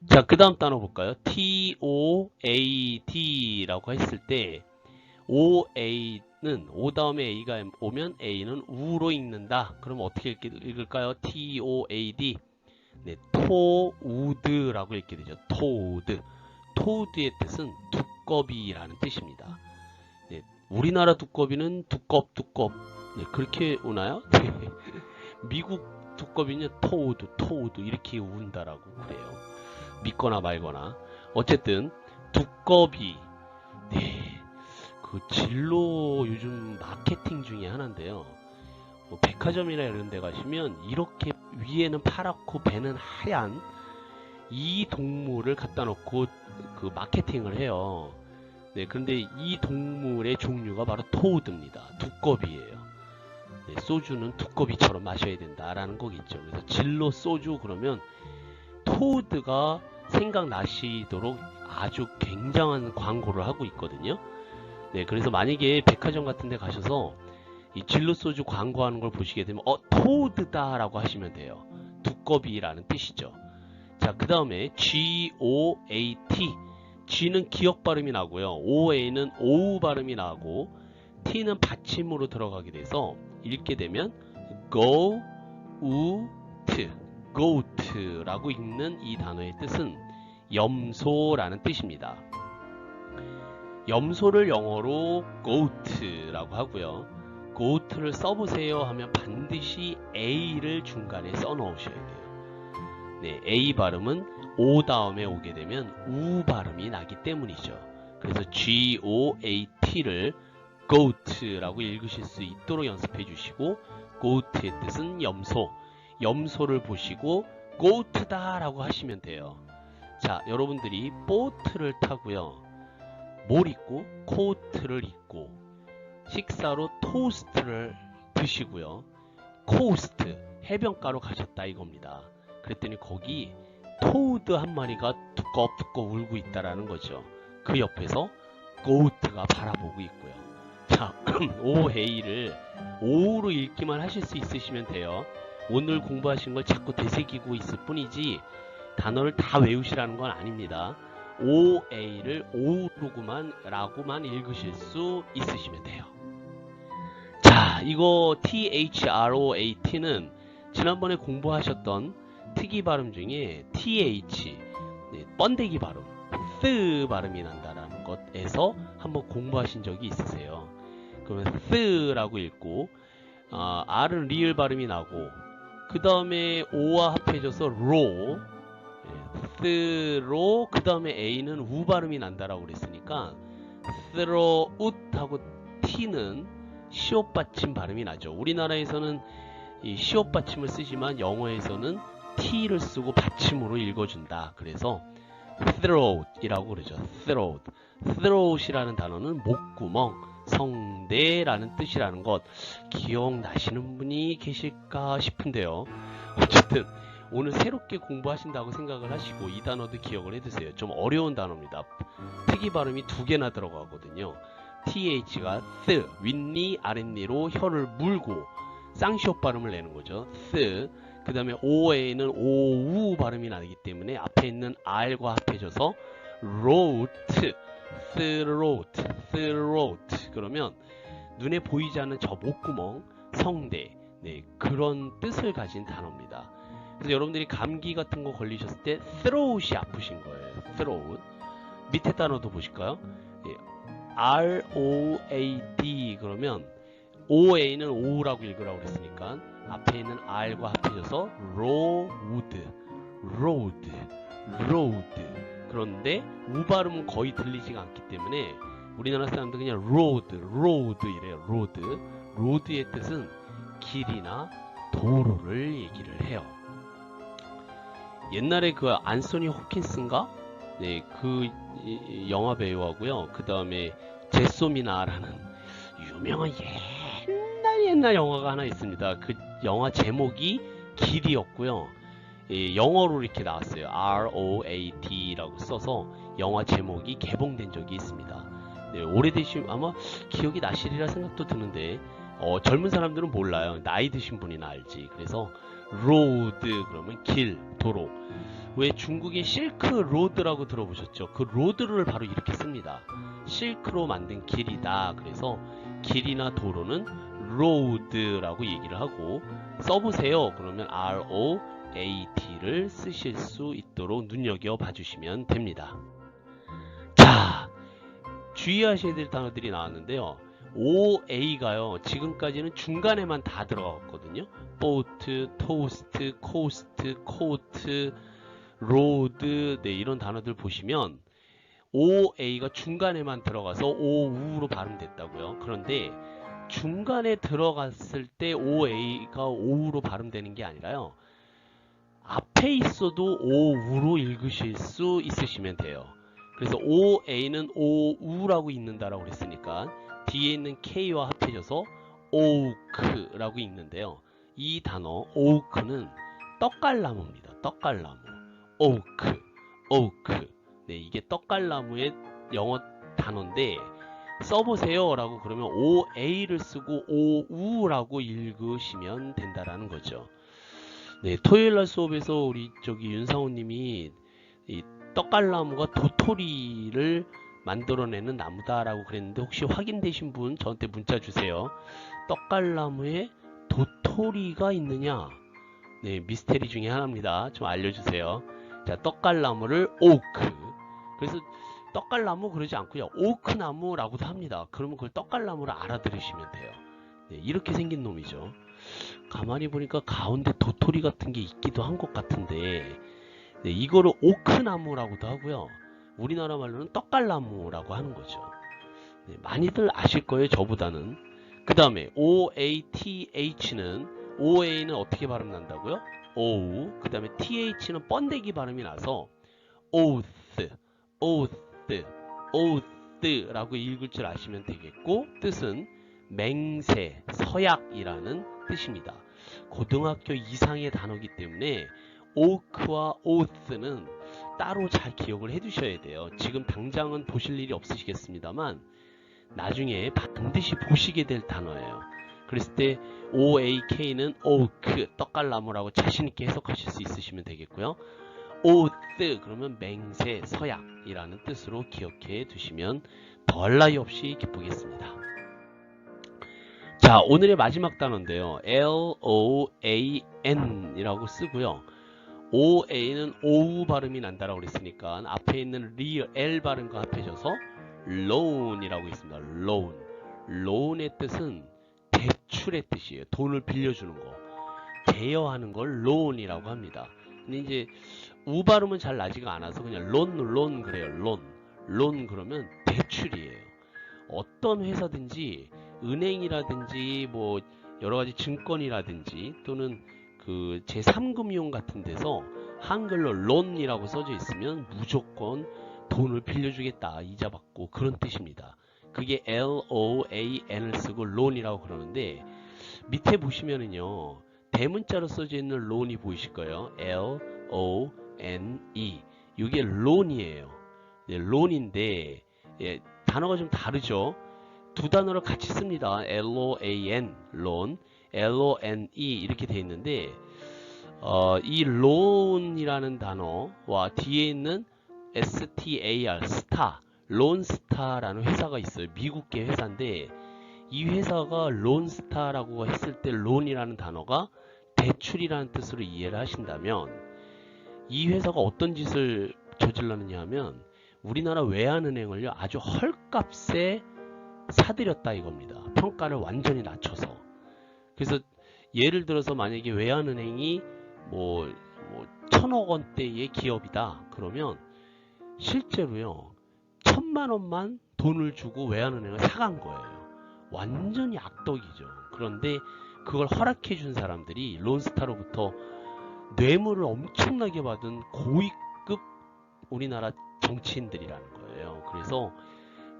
자, 그 다음 단어 볼까요? TOAD라고 했을 때 OA는 O 다음에 A가 오면 A는 우로 읽는다. 그럼 어떻게 읽을까요? TOAD. 네, 토우드라고 읽게 되죠. 토우드. 토우드의 뜻은 두꺼비라는 뜻입니다. 네, 우리나라 두꺼비는 두껍. 네, 그렇게 우나요? 미국 두꺼비는 토우드 이렇게 운다라고 그래요. 믿거나 말거나. 어쨌든 두꺼비. 네, 그 진로 요즘 마케팅 중에 하나인데요. 뭐 백화점이나 이런 데 가시면 이렇게 위에는 파랗고 배는 하얀 이 동물을 갖다 놓고 그 마케팅을 해요. 네, 그런데 이 동물의 종류가 바로 토우드입니다. 두꺼비예요. 네, 소주는 두꺼비처럼 마셔야 된다라는 거겠죠. 그래서 진로 소주 그러면 토우드가 생각나시도록 아주 굉장한 광고를 하고 있거든요. 네, 그래서 만약에 백화점 같은 데 가셔서 이 진로 소주 광고하는 걸 보시게 되면 토우드다라고 하시면 돼요. 두꺼비라는 뜻이죠. 자, 그 다음에 GOAT. G는 기역 발음이 나고요. OA는 오우 발음이 나고 T는 받침으로 들어가게 돼서 읽게 되면 go, out, goat라고 읽는 이 단어의 뜻은 염소라는 뜻입니다. 염소를 영어로 goat라고 하고요. goat를 써보세요 하면 반드시 A를 중간에 써놓으셔야 돼요. 네, A 발음은 O 다음에 오게 되면 우 발음이 나기 때문이죠. 그래서 GOAT를 goat라고 읽으실 수 있도록 연습해 주시고 goat의 뜻은 염소, 염소를 보시고 goat다 라고 하시면 돼요. 자, 여러분들이 보트를 타고요. 뭘 입고? 코트를 입고 식사로 토스트를 드시고요. 코스트, 해변가로 가셨다 이겁니다. 그랬더니 거기 토우드 한 마리가 두껍 울고 있다라는 거죠. 그 옆에서 고우트가 바라보고 있고요. 자, 오헤이를 오로 읽기만 하실 수 있으시면 돼요. 오늘 공부하신 걸 자꾸 되새기고 있을 뿐이지 단어를 다 외우시라는 건 아닙니다. OA를 오로구만 읽으실 수 있으시면 돼요. 자, 이거 THROAT는 지난번에 공부하셨던 특이 발음 중에 TH, 네, 번데기 발음, 쓰 발음이 난다라는 것에서 한번 공부하신 적이 있으세요. 그러면 쓰라고 읽고 R은 리을 발음이 나고 그 다음에 O와 합해져서 로, 쓰로, 그 다음에 A는 우 발음이 난다라고 그랬으니까 throughout 하고 T는 시옷 받침 발음이 나죠. 우리나라에서는 이 시옷 받침을 쓰지만 영어에서는 T를 쓰고 받침으로 읽어준다. 그래서 throat이라고 그러죠. throat이라는 단어는 목구멍, 성대라는 뜻이라는 것 기억나시는 분이 계실까 싶은데요. 어쨌든 오늘 새롭게 공부하신다고 생각을 하시고 이 단어도 기억을 해두세요. 좀 어려운 단어입니다. 특이 발음이 두 개나 들어가거든요. TH가 th, 윗니 아랫니로 혀를 물고 쌍시옷 발음을 내는 거죠. th. 그 다음에 OA는 오우 발음이 나기 때문에 앞에 있는 R과 합해져서 throat, throat. 그러면 눈에 보이지 않는 저 목구멍, 성대, 네, 그런 뜻을 가진 단어입니다. 그래서 여러분들이 감기 같은 거 걸리셨을 때 throat이 아프신 거예요. throat. 밑에 단어도 보실까요? 네, ROAD 그러면 OA는 오우라고 읽으라고 그랬으니까 앞에 있는 R과 합해져서 road. 그런데 우 발음은 거의 들리지가 않기 때문에 우리나라 사람들 그냥 road 이래요. road의 뜻은 길이나 도로를 얘기를 해요. 옛날에 그 안소니 호킨슨가? 네, 그 영화 배우하고요. 그 다음에 제소미나라는 유명한 옛날 영화가 하나 있습니다. 그 영화 제목이 길이었고요. 영어로 이렇게 나왔어요. ROAD라고 써서 영화 제목이 개봉된 적이 있습니다. 네, 오래되신 아마 기억이 나시리라 생각도 드는데 젊은 사람들은 몰라요. 나이 드신 분이나 알지. 그래서 road 그러면 길, 도로. 왜 중국의 실크 로드라고 들어보셨죠? 그 로드를 바로 이렇게 씁니다. 실크로 만든 길이다. 그래서 길이나 도로는 road라고 얘기를 하고, 써보세요. 그러면 ROAD를 쓰실 수 있도록 눈여겨봐 주시면 됩니다. 자, 주의하셔야 될 단어들이 나왔는데요. OA가요, 지금까지는 중간에만 다 들어갔거든요. boat, toast, coast, coat, road, 네, 이런 단어들 보시면 OA가 중간에만 들어가서 OU로 발음됐다고요. 그런데 중간에 들어갔을 때 OA가 OU로 발음되는 게 아니라요, 앞에 있어도 OU로 읽으실 수 있으시면 돼요. 그래서 OA는 OU라고 읽는다라고 그랬으니까 뒤에 있는 K와 합쳐져서 오크라고 읽는데요. 이 단어 오크는 떡갈나무입니다. 떡갈나무. 오크, 오크. 네, 이게 떡갈나무의 영어 단어인데, 써보세요 라고 그러면 OA를 쓰고 OU라고 읽으시면 된다라는 거죠. 네, 토요일날 수업에서 우리 윤상호님이 이 떡갈나무가 도토리를 만들어내는 나무다라고 그랬는데, 혹시 확인되신 분 저한테 문자 주세요. 떡갈나무에 도토리가 있느냐? 네, 미스테리 중에 하나입니다. 좀 알려주세요. 자, 떡갈나무를 오크. 그래서 떡갈나무 그러지 않고요, 오크나무라고도 합니다. 그러면 그걸 떡갈나무를 알아들으시면 돼요. 네, 이렇게 생긴 놈이죠. 가만히 보니까 가운데 도토리 같은 게 있기도 한 것 같은데, 네, 이거를 오크나무라고도 하고요, 우리나라 말로는 떡갈나무라고 하는 거죠. 네, 많이들 아실 거예요, 저보다는. 그 다음에 OATH는, OA는 어떻게 발음 난다고요? O. 그 다음에 TH는 번데기 발음이 나서 oath, oath, oath라고 읽을 줄 아시면 되겠고, 뜻은 맹세, 서약이라는 뜻입니다. 고등학교 이상의 단어이기 때문에 oak와 oath는 따로 잘 기억을 해 두셔야 돼요. 지금 당장은 보실 일이 없으시겠습니다만 나중에 반드시 보시게 될 단어예요. 그랬을 때 OAK는 oak, 떡갈나무라고 자신있게 해석하실 수 있으시면 되겠고요. oath 그러면 맹세, 서약이라는 뜻으로 기억해 두시면 더할 나위 없이 기쁘겠습니다. 자, 오늘의 마지막 단어인데요. LOAN 이라고 쓰고요. OA는 OU 발음이 난다라고 그랬으니까 앞에 있는 L 발음과 합해져서 loan이라고 있습니다. loan. loan의 뜻은 대출의 뜻이에요. 돈을 빌려주는 거. 대여하는 걸 loan이라고 합니다. 근데 이제 우 발음은 잘 나지가 않아서 그냥 loan 그래요. loan 그러면 대출이에요. 어떤 회사든지 은행이라든지 뭐 여러가지 증권이라든지 또는 그 제3금융 같은 데서 한글로 loan이라고 써져 있으면 무조건 돈을 빌려주겠다, 이자 받고, 그런 뜻입니다. 그게 LOAN을 쓰고 loan이라고 그러는데, 밑에 보시면은요, 대문자로 써져 있는 loan이 보이실 거예요. LONE. 이게 loan이에요. 네, loan인데, 예, 단어가 좀 다르죠. 두 단어를 같이 씁니다. LOAN, loan, LONE 이렇게 되어 있는데, 이 loan이라는 단어와 뒤에 있는 STAR, 스타, 론스타라는 회사가 있어요. 미국계 회사인데, 이 회사가 론스타라고 했을 때 loan이라는 단어가 대출이라는 뜻으로 이해를 하신다면, 이 회사가 어떤 짓을 저질렀느냐 하면 우리나라 외환은행을요, 아주 헐값에 사들였다 이겁니다. 평가를 완전히 낮춰서. 그래서 예를 들어서 만약에 외환은행이 뭐 1000억 원대의 기업이다 그러면 실제로요 1000만 원만 돈을 주고 외환은행을 사간 거예요. 완전히 악덕이죠. 그런데 그걸 허락해 준 사람들이 론스타로부터 뇌물을 엄청나게 받은 고위급 우리나라 정치인들이라는 거예요. 그래서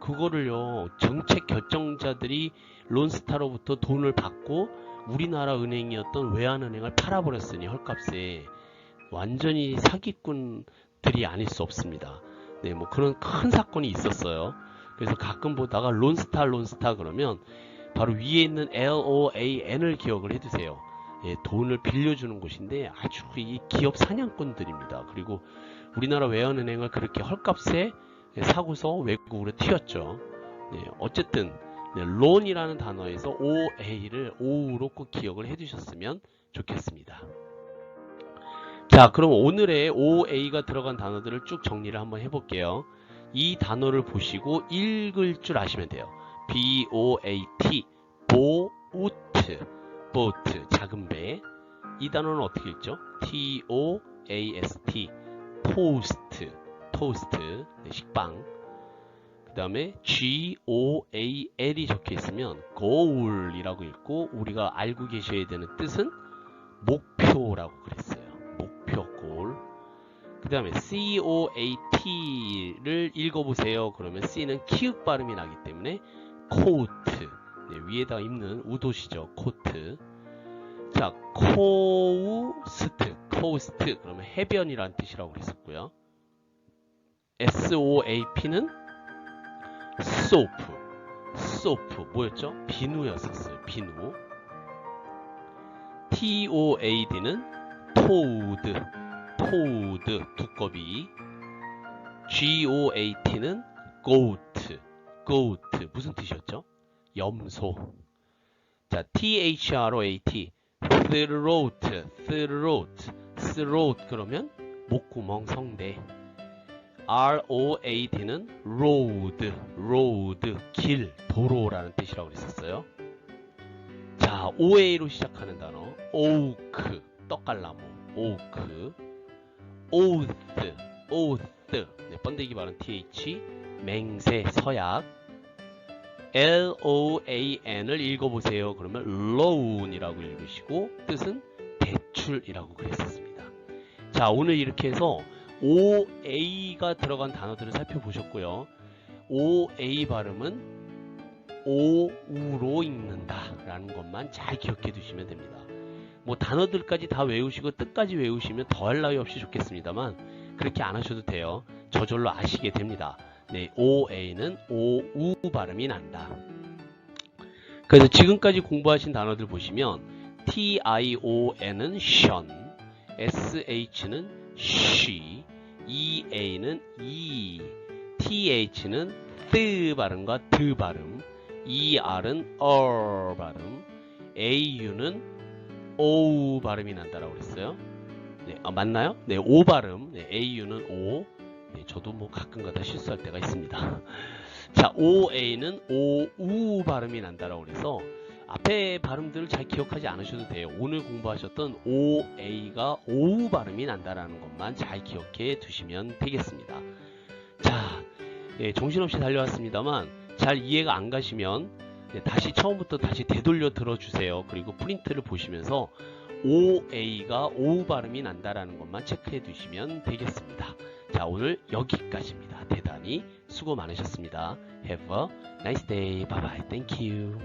그거를요 정책 결정자들이 론스타로부터 돈을 받고 우리나라 은행이었던 외환은행을 팔아버렸으니 헐값에, 완전히 사기꾼들이 아닐 수 없습니다. 네, 뭐 그런 큰 사건이 있었어요. 그래서 가끔 보다가 론스타 그러면 바로 위에 있는 LOAN을 기억을 해두세요. 돈을 빌려주는 곳인데 아주 이 기업 사냥꾼들입니다. 그리고 우리나라 외환은행을 그렇게 헐값에 사고서 외국으로 튀었죠. 어쨌든 loan이라는 단어에서 OA를 O로 꼭 기억을 해두셨으면 좋겠습니다. 자, 그럼 오늘의 OA가 들어간 단어들을 쭉 정리를 한번 해볼게요. 이 단어를 보시고 읽을 줄 아시면 돼요. BOAT, boat, boat, 작은 배. 이 단어는 어떻게 읽죠? TOAST, toast, toast, 식빵. 그 다음에 GOAL이 적혀 있으면 goal이라고 읽고, 우리가 알고 계셔야 되는 뜻은 목표라고 그랬어요. 목표, goal. 그 다음에 COAT를 읽어보세요. 그러면 C는 키읔 발음이 나기 때문에 coat, 위에다 입는 우도시죠. 코트. 자, coast, 그러면 해변이라는 뜻이라고 그랬었고요. SOAP는 soap, 뭐였죠? 비누였었어요. 비누. TOAD는 toad, 두꺼비. GOAT는 goat, 무슨 뜻이었죠? 염소. 자, THROAT, throat, 그러면 목구멍, 성대. ROAD는 road, 길, 도로라는 뜻이라고 그랬었어요. 자, OA로 시작하는 단어, oak, 떡갈나무, oak. oath, 번데기 발음 TH, 맹세, 서약. LOAN을 읽어보세요. 그러면 loan이라고 읽으시고 뜻은 대출이라고 그랬었습니다. 자, 오늘 이렇게 해서 OA가 들어간 단어들을 살펴보셨고요. OA 발음은 오우로 읽는다 라는 것만 잘 기억해 두시면 됩니다. 뭐 단어들까지 다 외우시고 뜻까지 외우시면 더할 나위 없이 좋겠습니다만 그렇게 안 하셔도 돼요. 저절로 아시게 됩니다. OA는 오우 발음이 난다. 그래서 지금까지 공부하신 단어들 보시면 TION은 shun, SH는 she, EA는 e, TH는 th 발음과 드 발음, ER은 발음, AU는 o 발음이 난다라고 그랬어요. 맞나요? O 발음, AU는 o. 저도 뭐 가끔가다 실수할 때가 있습니다. 자, OA는 오우 발음이 난다라고 그래서 앞에 발음들을 잘 기억하지 않으셔도 돼요. 오늘 공부하셨던 OA가 오우 발음이 난다라는 것만 잘 기억해 두시면 되겠습니다. 자, 정신없이 달려왔습니다만 잘 이해가 안 가시면 다시 처음부터 다시 되돌려 들어주세요. 그리고 프린트를 보시면서 OA가 오우 발음이 난다라는 것만 체크해 두시면 되겠습니다. 자, 오늘 여기까지입니다. 대단히 수고 많으셨습니다. Have a nice day. Bye bye. Thank you.